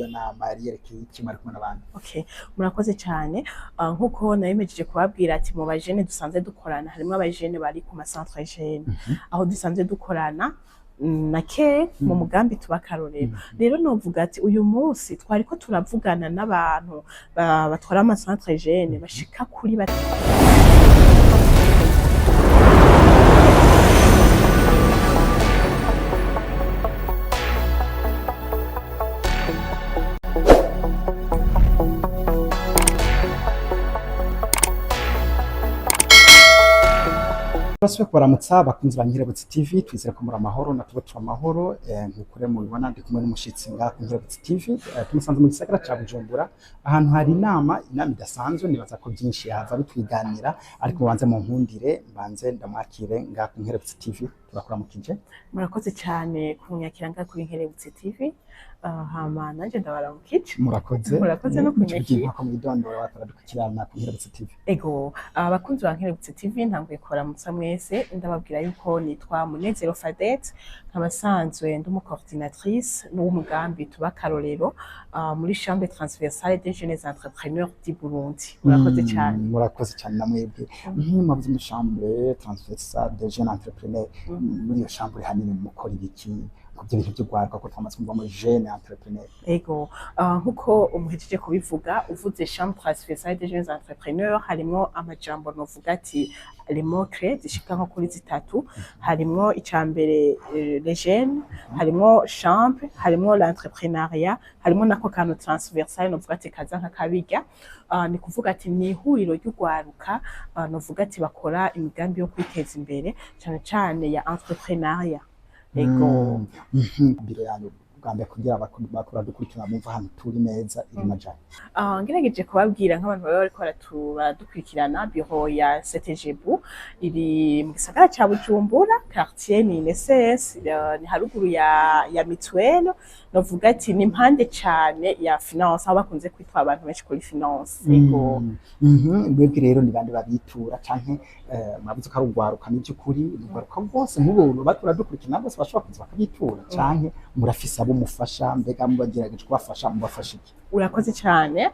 nama yerekeye ikimara kumwe n'abandi. Okay, murakoze cyane. Nkuko nayemejeje kubabwira ati mu bajene dusanze dukorana harimo abajene bari ku macentre jeune aho dusanze dukorana na ke mu mugambi tubakarorero. Rero novuga ati uyu munsi twariko turavugana n'abantu batwara amacentre jeune bashika kuri Turasubiye kubaramutsa bakunzi ba Nkerebutsi TV, twizera ko muri amahoro natubo turi amahoro. Nk'ukure mubibona ndi kumwe n'umushitsi ngaha ku Nkerebutsi TV, tumusanze mu gisagara ca Bujumbura ahantu hari inama idasanzwe. Nibaza ko byinshi yahava bitwiganira, ariko mubanze mu nkundire mbanze ndamwakire ngaha ku Nkerebutsi TV. Turakuramukije. Murakoze cyane kunyakira ngaha kuri Nkerebutsi TV. Hama nanje ndabaramukije. Murakoze no kunyakira ko mwidondora bataradukirana ku Nkerebutsi TV. Ego, abakunzi ba Nkerebutsi TV ntanguye kubaramutsa mwese, ndababwira yuko nitwa Munezero Fadette, nkabasanzwe ndi coordinatrice n'umugambi tubakarorero muri chambre transversale des jeunes entrepreneurs du Burundi. Murakoze cyane. Murakoze cyane namwebwe. Mwavuze mu chambre transversale des jeunes entrepreneurs, muri iyo chambre hanini mukora ibiki? Kubyo bintu byo gwaruka ko twamaze kumva muri jeune entrepreneur. Ego, nkuko umuhejeje kubivuga, uvuze chambre transversale des jeunes entrepreneurs harimo amajambo novuga ati les mots clés zishika nko kuri zitatu. Harimo icambere les jeunes, harimo chambre, harimo l'entrepreneuriat, harimo nako kantu transversale novuga ati kaza nka kabirya. Ni kuvuga ati ni ihuriro ry'ugwaruka novuga ati bakora imigambi yo kwiteza imbere cyane cyane ya entrepreneuriat. Ego, biro yanyu gambe kugira bakora dukurikira mumva hano turi neza iri majana. Ngerageje kubabwira nk'abantu baba bariko baradukurikirana, biro ya CTGBU iri mu gisagara ca Bujumbura, quartier ni NSS, ni haruguru ya Mituelle. Novuga ati ni impande cyane ya finance, aho bakunze kwitwa abantu benshi kuri finance. Ego, mwebwe rero ni bande babitura canke mwabuze ko ari ugwaruka n'ibyukuri ugwaruka bose nk'ubuntu batura dukurikirana bose bashobora kuza bakabitura canke murafise abo mufasha, mbega mubagerageje kubafasha mubafasha iki? Urakoze cyane.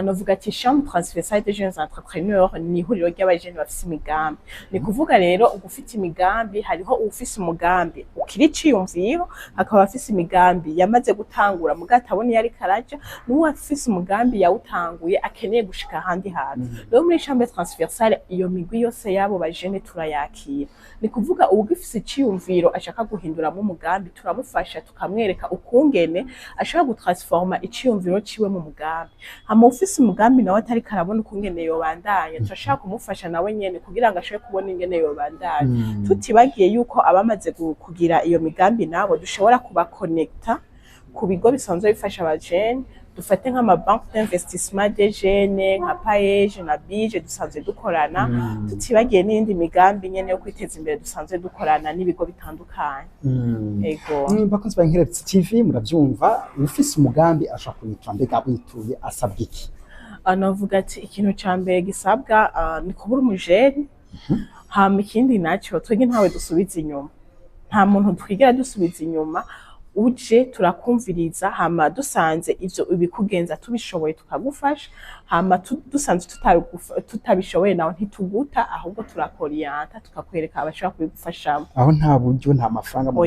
Novuga ati chambre transversale des jeunes entrepreneurs ni ihuriro ry'abajene bafise imigambi. Ni kuvuga rero ugufite imigambi, hariho ufise umugambi ukiri ciyumviro, hakaba afise imigambi yamaze gutangura mugatabona yari karaja, n'uwo afise umugambi yawutanguye akeneye gushika handi hantu. Rero muri chambre transversale iyo migwi yose yabo bajene turayakira. Ni kuvuga ugifise ciyumviro ashaka guhinduramo umugambi, turamufasha tukamwereka ukungene ashaka gutransforma iciyumviro ciwe mu mugambi. Hama ufise umugambi nawe atari karabona ukungene yobandanya, turashaka kumufasha nawe nyene kugira ngo ashobore kubona ingene yobandanya. Tutibagiye yuko abamaze kugira iyo migambi nabo dushobora kubakonekta ku bigo bisanzwe bifasha abajene. Dufate nk'ama banque d'investissement des jeunes nka Paege na Bije dusanzwe dukorana. Tutibagiye n'indi migambi nyene yo kwiteza imbere dusanzwe dukorana n'ibigo bitandukanye. Ego, bakunzi ba Nkerebutsi TV muravyumva, ufise umugambi ashaka kuyitura mbega abituye asabwa iki? Navuga ati ikintu ca mbere gisabwa ni kubura umujene. Hama ikindi naco twege ntawe dusubiza inyuma, nta muntu twigera dusubiza inyuma. Uje turakumviriza, hama dusanze ivyo ibikugenza tubishoboye tukagufasha, hama dusanze tutabishoboye nawe ntituguta, ahubwo turakorienta tukakwereka abashaka kubigufashamo. Aho nta buryo nta mafaranga mu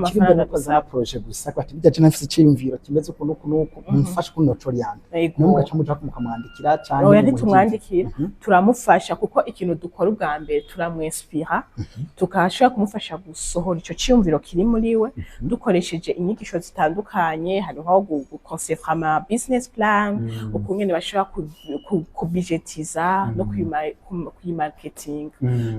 mafaranga gusa projet gusa kwati bidaje nafise iciyumviro kimeze kunuku mufasha kunotorienta. Numugaca muja mukamwandikira cyane. Oya ntitumwandikira, turamufasha kuko ikintu dukora ubwa mbere turamwinspira, tukashaka kumufasha gusohora ico ciyumviro kiri muri we dukoresheje inyigisho zitandukanye. Hariho guconcevoir ama business plan, ukungene bashobora kubijetiza no kuyimarketing.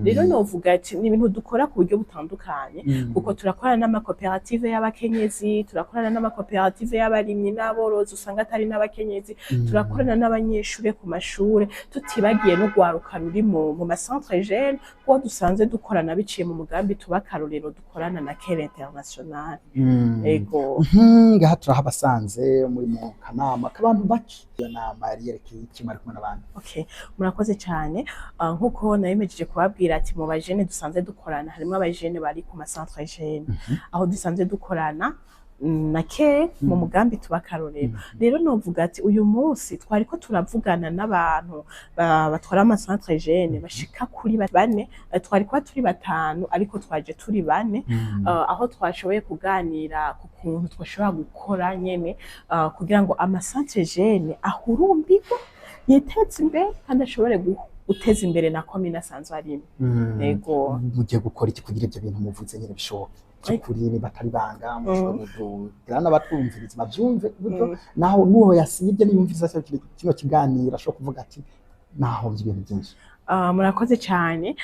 Rero novuga ati ni ibintu dukora ku buryo butandukanye, kuko turakorana n'amakoperative y'abakenyezi, turakorana n'amakoperative y'abarimyi n'aborozi usanga atari n'abakenyezi, turakorana n'abanyeshure ku mashure, tutibagiye no gwaruka ruri mu macentre jeune, kuko dusanze dukorana biciye mu mugambi tubakarorero dukorana na Care International. Ego, ngaha turahabasanze muri mu kanama k'abantu baki. Iyo nama yerekeye ikimara kumwe n'abandi. Okay, murakoze cyane. Nkuko nayemejeje kubabwira ati mu bajene dusanze dukorana harimo abajene bari ku macentre jeune aho dusanze dukorana na ke mu mugambi tuba akarorero. Rero novuga ati uyu munsi twariko turavugana n'abantu batwara amasantre jeune bashika kuri bane, twari kuba turi batanu ariko twaje turi bane, aho twashoboye kuganira ku kuntu twashobora gukora nyene kugira ngo amasantre jeune ahurumbirwe, yiteze imbere kandi ashobore guteza imbere na komine asanzwe arimo. Yego. Mugiye gukora iki kugira ivyo bintu muvuze nyene bishoboka? Kuri ni batari banga mushobora n'abatwumviriza bavyumve buryo naho nuho yasibye niyumviriza kino kiganiro ashobora kuvuga ati naho ibintu byinshi. Murakoze cyane.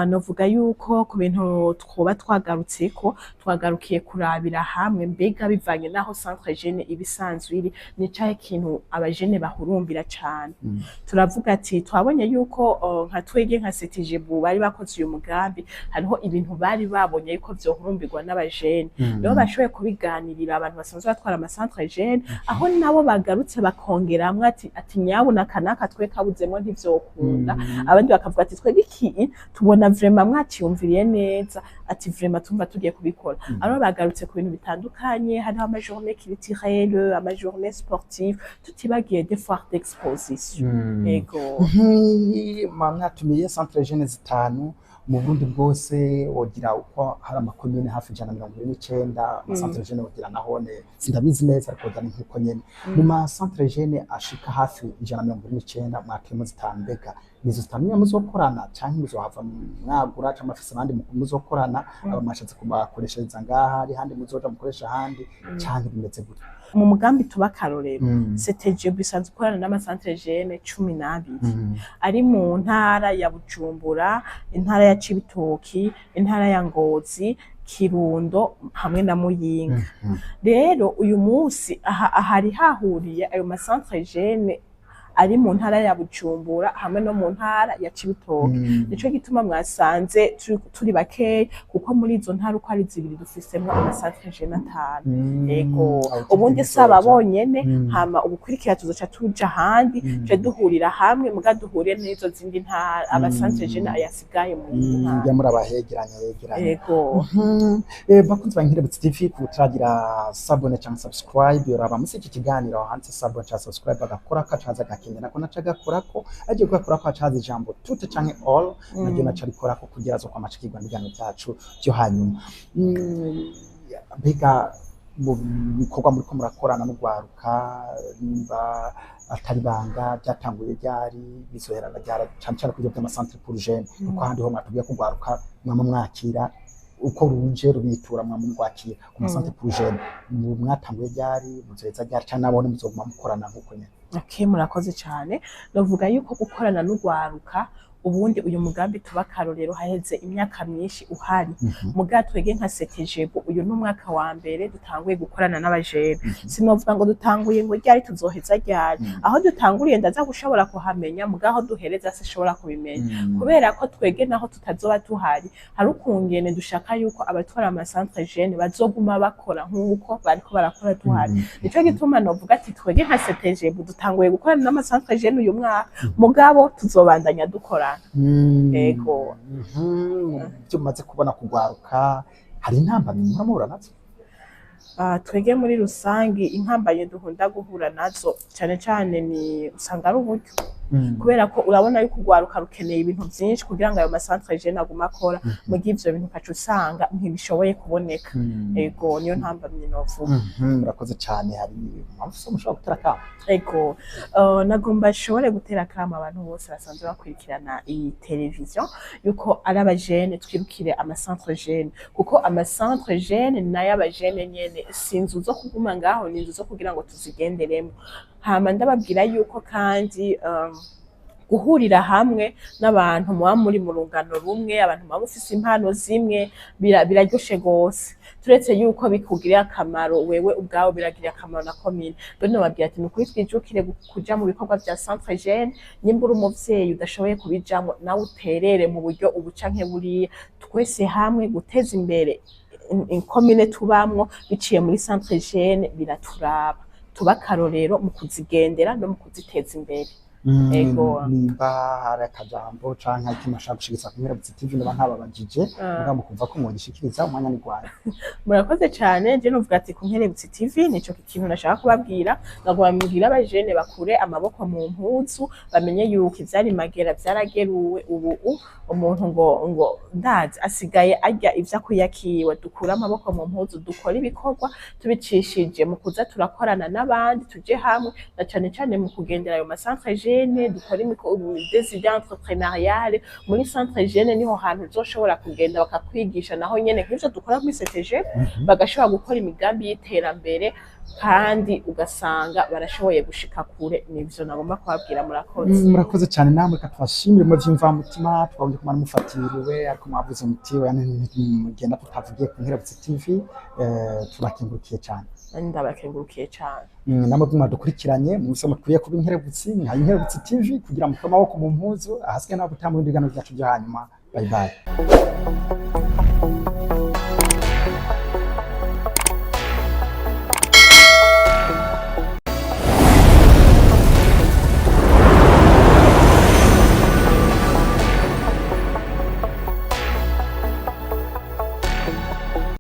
Novuga yuko ku bintu twoba twagarutseko twagarukiye kurabira hamwe mbega bivanye naho centre jeune ibisanzwe iri ni cyahe kintu abajene bahurumbira cyane. Turavuga ati twabonye yuko nka twege nka CTGB bari bakoze uyu mugambi hariho ibintu bari babonye yuko vyohurumbirwa n'abajene, rero bashoboye kubiganirira abantu basanzwe batwara amasantre jeune, aho nabo bagarutse bakongeramwe ati nyabuna kanaka twe kabuzemo ntivyokunda, abandi bakavuga ati twege iki tubona vraiment mwaciyumviriye neza, ati vraiment tumva tugiye kubikora. Alors bagarutse ku bintu bitandukanye, hariho ama journée culturelle, ama journée sportive, tutibagiye des foires d'exposition. Yego. Mwatumiye centre jeune zitanu mu Burundi bwose, wogira uko hari amakomine hafi 129 amasantre jeune wogira nahone sindabizi neza ariko dani nkuko nyene mu masantre jeune ashika hafi 129 mwakemo zitanu. Mbega nizo zitanu muzokorana canke muzohava mwagura canke afise abandi muzokorana abamashatse kubakoreshereza ngaha ari handi muzoja mukoresha handi canke bimeze gute? Mu mugambi tuba akarorero CTGB isanzwe ikorana n'amasantre jeune 12 ari mu ntara ya Bujumbura, intara ya Cibitoki, intara ya Ngozi, Kirundo hamwe na Muyinga. Rero uyu munsi ahari hahuriye ayo masantre jeune ari mu ntara ya Bujumbura hamwe no mu ntara ya Cibitoke. Nico gituma mwasanze turi bakeya kuko muri izo ntara uko ari zibiri dufisemo amasantre jeune 5. Yego. Ubundi saba bonyene hama ubukurikira tuzoca tuja handi tuje duhurira hamwe muga duhuriye n'izo zindi ntara amasantre jeune ayasigaye mu ntara. Ya muri abahegeranye yegeranye. Yego. Bakunzi bankirebutse TV kutiragira sabone cyangwa subscribe yoraba musi iki kiganiro hanze sabone cyangwa subscribe agakora kacaza gakenya nako nacaga korako agiye gukora ko acaza ijambo tute canke all nagiye nacari korako kugira zo kwamacikirwa n'igano cyacu cyo hanyuma. Mbega mu bikorwa muri ko murakorana n'ugwaruka nimba atari banga byatanguye ryari bizoherana ryara cyane kujya by'ama centre pour jeunes kuko handi ho mwatubwiye ko ugwaruka mwama mwakira uko ruje rubitura mwamwakira ku masantre pour jeunes mwatanguye ryari muzoheza ryari cyane nabone muzoguma mukorana nkuko nyene. Okay, murakoze cyane. Novuga yuko gukorana n'ugwaruka ubundi uyu mugambi tuba akarorero haheze imyaka myinshi uhari. Muga twege nka CTGB uyu n'umwaka wa mbere dutanguye gukorana n'abajene. Sinovuga ngo dutanguye ngo ryari tuzoheza ryari, aho dutanguriye ndaza gushobora kuhamenya muga aho duhereza sishobora kubimenya kubera ko twege naho tutazoba tuhari hari ukungene dushaka yuko abatwara amasantre jeune bazoguma bakora nkuko bariko barakora tuhari. Nico gituma novuga ati twege nka CTGB dutanguye gukorana n'amasantre jeune uyu mwaka mugabo tuzobandanya dukora. Yego. Byo maze kubona kugwaruka hari intambamyi muramura nazo? Twege muri rusangi inkambanye duhunda guhura nazo cyane cyane ni usanga ari uburyo, kubera ko urabona yuko ugwaruka rukeneye ibintu byinshi kugira ngo ayo masantre jeune aguma akora mu gihe ivyo bintu kacu usanga ntibishoboye kuboneka. Yego niyo ntambamye novuga. Murakoze cyane. Hari amfuso mushobora gutera kama? Yego. Nagomba shobore gutera kama abantu bose basanzwe bakurikirana iyi television yuko ari abajene twirukire amasantre jeune kuko amasantre jeune nayo abajene nyene sinzu zo kuguma ngaho ninzu zo kugira ngo tuzigenderemo. Hama ndababwira yuko kandi guhurira hamwe n'abantu muba muri mu rungano rumwe, abantu muba mufise impano zimwe biraryoshe gose, turetse yuko bikugirira akamaro wewe ubwawe biragirira akamaro na komine. Rero nababwira ati nukuri twijukire kuja mu bikorwa vya centre jeune, nimba uri umuvyeyi udashoboye kubijamwo nawe uterere mu buryo ubu canke buriya, twese hamwe guteza imbere komine tubamwo biciye muri centre jeune biraturaba, tuba akarorero mu kuzigendera no mu kuziteza imbere. Ego. nimba hari akajambo canke ikintu ashaka gushikiriza ku Nkerebutsi TV niba ntababajije mugabo kumva ko mwogishikiriza umwanya ni gwaye. Murakoze cyane, je nuvuga ati ku Nkerebutsi TV nico kintu nashaka kubabwira, ngabambwira abajene bakure amaboko mu mpuzu, bamenye yuko ivyari magera vyarageruwe, ubu umuntu ngo ndazi asigaye arya ivyo akuyakiwe. Dukura amaboko mu mpuzu, dukora ibikorwa tubicishije mu kuza turakorana n'abandi, tuje hamwe na cane cane mu kugendera ayo macentre jeune, dukora des idées entrepreneuriales. Muri centre jeune niho hantu uzoshobora kugenda bakakwigisha naho nyene nk'ivyo dukora muri CTG, bagashobora gukora imigambi y'iterambere kandi ugasanga barashoboye gushika kure. Nivyo nagomba kubabwira. Murakoze. Murakoze cyane namwe, katubashimire mu vy'imvamutima, twabonye ko mufatiriwe ariko mwavuze muti mugenda tutavugiye ku Nkerebutsi TV. Turakengurukiye cyane. Ndabakengurukiye cyane. Namwe mwadukurikiranye mwese mukwiye kuba Inkerebutsi, nka Inkerebutsi TV kugira mukore amaboko mu mpuzu, ahasigaye nabo gutaha mu bindi biganiro byacu byo hanyuma. Bye bye.